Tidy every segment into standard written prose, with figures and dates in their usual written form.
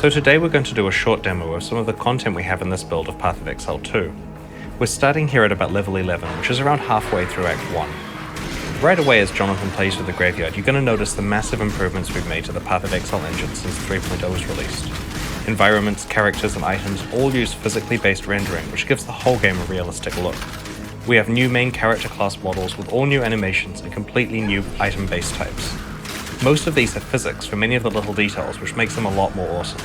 So today we're going to do a short demo of some of the content we have in this build of Path of Exile 2. We're starting here at about level 11, which is around halfway through Act 1. Right away as Jonathan plays with the graveyard, you're going to notice the massive improvements we've made to the Path of Exile engine since 3.0 was released. Environments, characters, and items all use physically based rendering, which gives the whole game a realistic look. We have new main character class models with all new animations and completely new item-based types. Most of these have physics for many of the little details, which makes them a lot more awesome.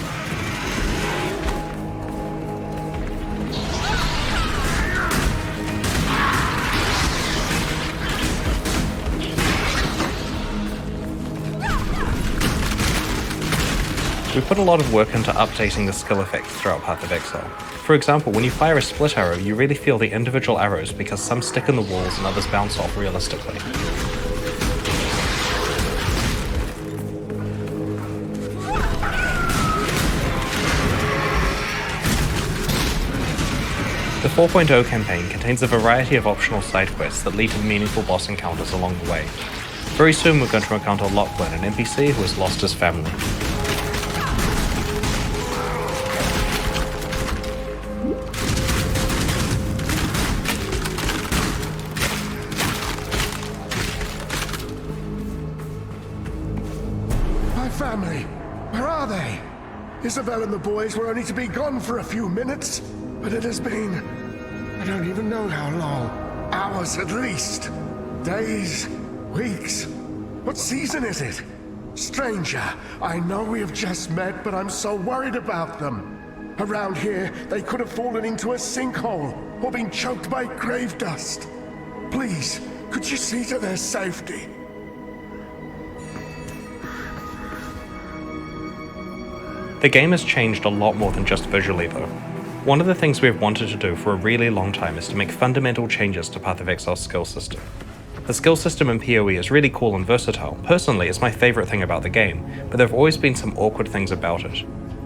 We put a lot of work into updating the skill effects throughout Path of Exile. For example, when you fire a split arrow, you really feel the individual arrows because some stick in the walls and others bounce off realistically. The 4.0 campaign contains a variety of optional side quests that lead to meaningful boss encounters along the way. Very soon we're going to encounter Lachlan, an NPC who has lost his family. My family, where are they? Isabel and the boys were only to be gone for a few minutes, but it has been, I don't even know how long. Hours at least. Days, weeks. What season is it? Stranger, I know we have just met, but I'm so worried about them. Around here, they could have fallen into a sinkhole or been choked by grave dust. Please, could you see to their safety? The game has changed a lot more than just visually though. One of the things we have wanted to do for a really long time is to make fundamental changes to Path of Exile's skill system. The skill system in PoE is really cool and versatile. Personally, it's my favourite thing about the game, but there have always been some awkward things about it.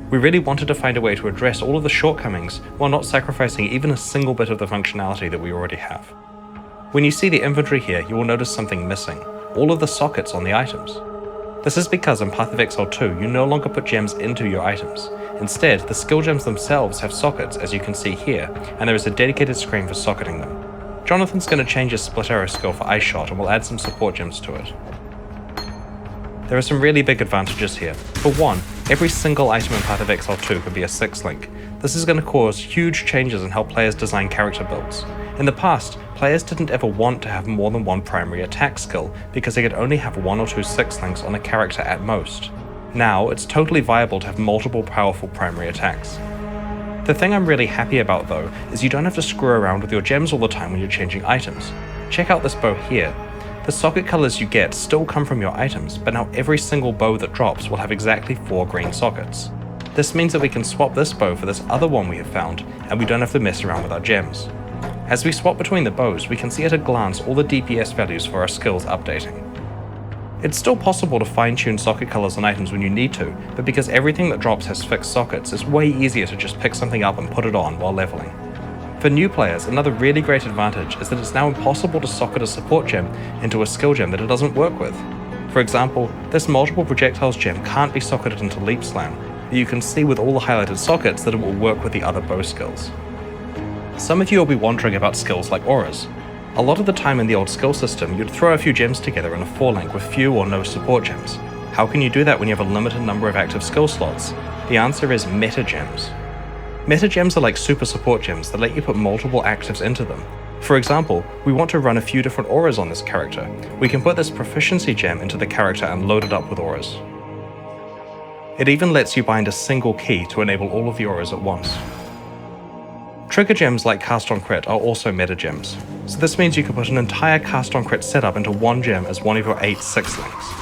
We really wanted to find a way to address all of the shortcomings while not sacrificing even a single bit of the functionality that we already have. When you see the inventory here, you will notice something missing: all of the sockets on the items. This is because in Path of Exile 2, you no longer put gems into your items. Instead, the skill gems themselves have sockets, as you can see here, and there is a dedicated screen for socketing them. Jonathan's going to change his split arrow skill for Ice Shot and will add some support gems to it. There are some really big advantages here. For one, every single item in Path of Exile 2 can be a 6-link. This is going to cause huge changes in how players design character builds. In the past, players didn't ever want to have more than one primary attack skill because they could only have 1 or 2 6-links on a character at most. Now, it's totally viable to have multiple powerful primary attacks. The thing I'm really happy about though, is you don't have to screw around with your gems all the time when you're changing items. Check out this bow here. The socket colors you get still come from your items, but now every single bow that drops will have exactly 4 green sockets. This means that we can swap this bow for this other one we have found, and we don't have to mess around with our gems. As we swap between the bows, we can see at a glance all the DPS values for our skills updating. It's still possible to fine-tune socket colors on items when you need to, but because everything that drops has fixed sockets, it's way easier to just pick something up and put it on while leveling. For new players, another really great advantage is that it's now impossible to socket a support gem into a skill gem that it doesn't work with. For example, this multiple projectiles gem can't be socketed into Leap Slam, but you can see with all the highlighted sockets that it will work with the other bow skills. Some of you will be wondering about skills like auras. A lot of the time in the old skill system, you'd throw a few gems together in a 4-link with few or no support gems. How can you do that when you have a limited number of active skill slots? The answer is meta gems. Meta gems are like super support gems that let you put multiple actives into them. For example, we want to run a few different auras on this character. We can put this proficiency gem into the character and load it up with auras. It even lets you bind a single key to enable all of the auras at once. Trigger gems like Cast on Crit are also meta gems, so this means you can put an entire Cast on Crit setup into one gem as one of your 8 6-links.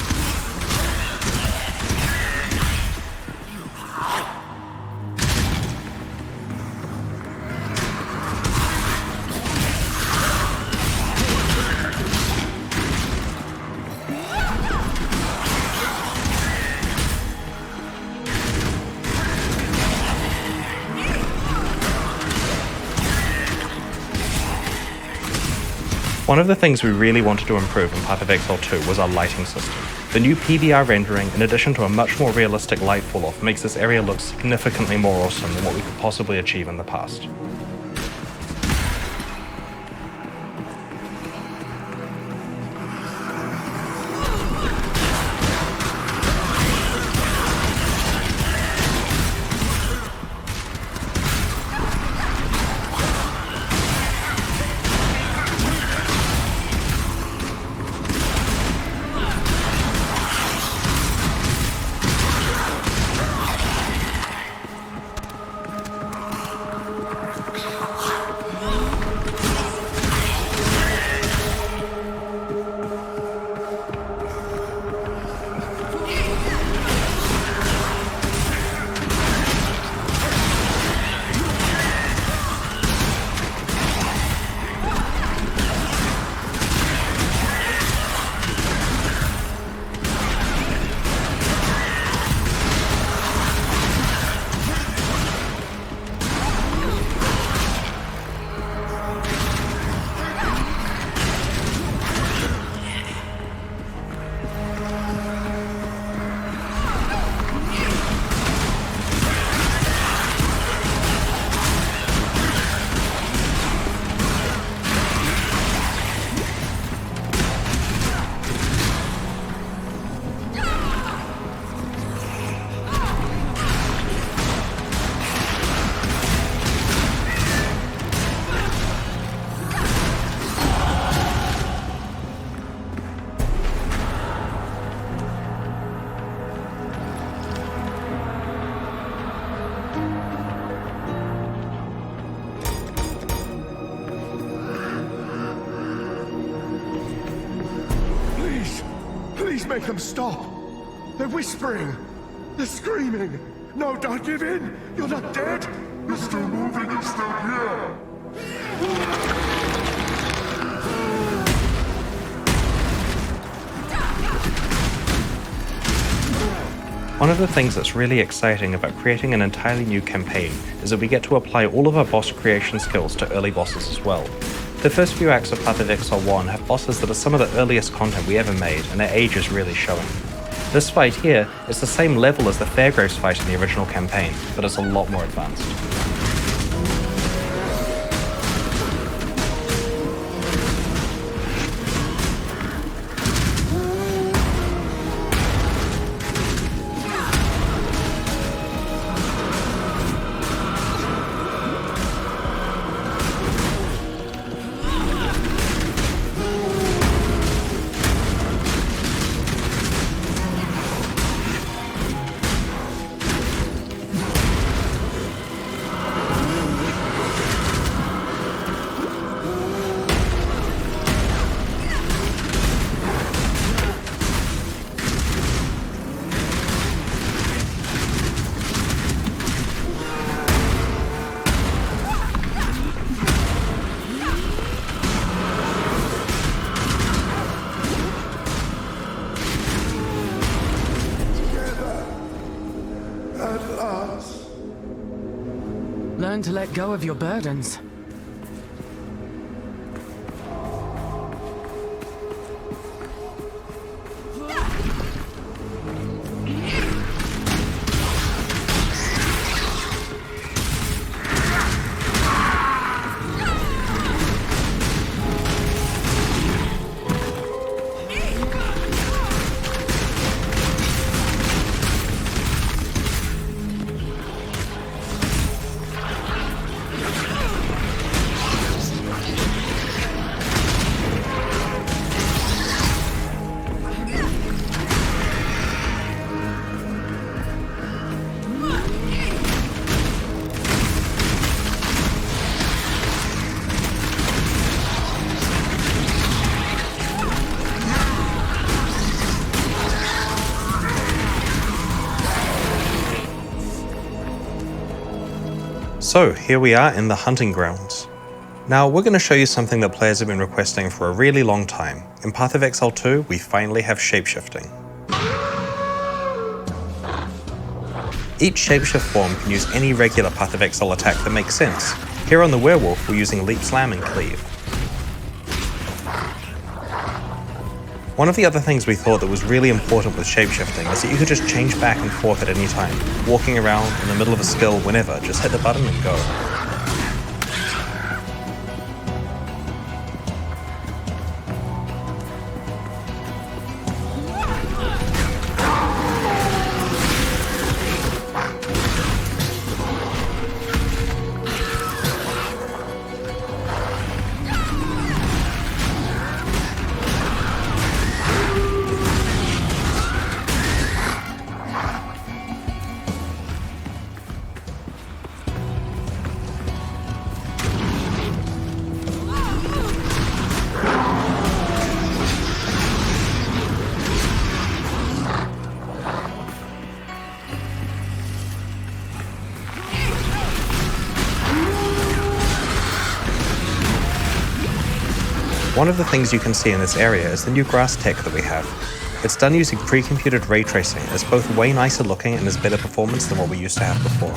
One of the things we really wanted to improve in Path of Exile 2 was our lighting system. The new PBR rendering, in addition to a much more realistic light fall-off, makes this area look significantly more awesome than what we could possibly achieve in the past. Please make them stop. They're whispering. They're screaming. No, don't give in. You're not dead. You're still moving. You're still here. One of the things that's really exciting about creating an entirely new campaign is that we get to apply all of our boss creation skills to early bosses as well. The first few acts of Path of Exile 1 have bosses that are some of the earliest content we ever made, and their age is really showing. This fight here is the same level as the Fairgraves fight in the original campaign, but it's a lot more advanced. Learn to let go of your burdens. So here we are in the hunting grounds. Now we're going to show you something that players have been requesting for a really long time. In Path of Exile 2, we finally have shapeshifting. Each shapeshift form can use any regular Path of Exile attack that makes sense. Here on the werewolf, we're using leap, slam, and cleave. One of the other things we thought that was really important with shapeshifting is that you could just change back and forth at any time, walking around in the middle of a skill whenever, just hit the button and go. One of the things you can see in this area is the new grass tech that we have. It's done using pre-computed ray tracing. It's both way nicer looking and has better performance than what we used to have before.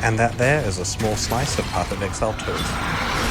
And that there is a small slice of Path of Exile 2.